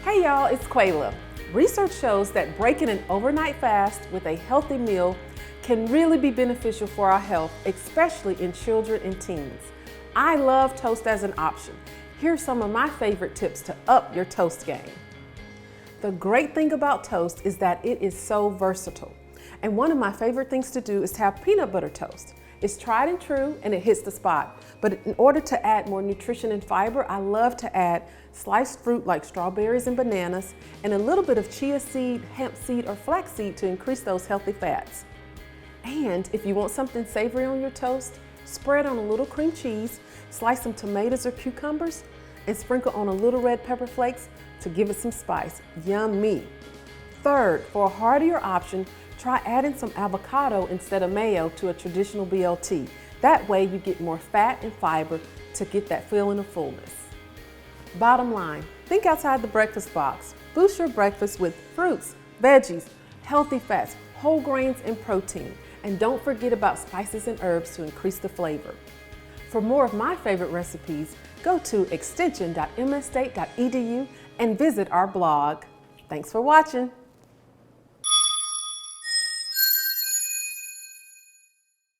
Hey y'all, it's Qula. Research shows that breaking an overnight fast with a healthy meal can really be beneficial for our health, especially in children and teens. I love toast as an option. Here's some of my favorite tips to up your toast game. The great thing about toast is that it is so versatile. And one of my favorite things to do is to have peanut butter toast. It's tried and true and it hits the spot. But in order to add more nutrition and fiber, I love to add sliced fruit like strawberries and bananas and a little bit of chia seed, hemp seed, or flax seed to increase those healthy fats. And if you want something savory on your toast, spread on a little cream cheese, slice some tomatoes or cucumbers, and sprinkle on a little red pepper flakes to give it some spice. Yummy! Third, for a heartier option, try adding some avocado instead of mayo to a traditional BLT. That way you get more fat and fiber to get that feeling of fullness. Bottom line, think outside the breakfast box. Boost your breakfast with fruits, veggies, healthy fats, whole grains, and protein. And don't forget about spices and herbs to increase the flavor. For more of my favorite recipes, go to extension.msstate.edu and visit our blog. Thanks for watching.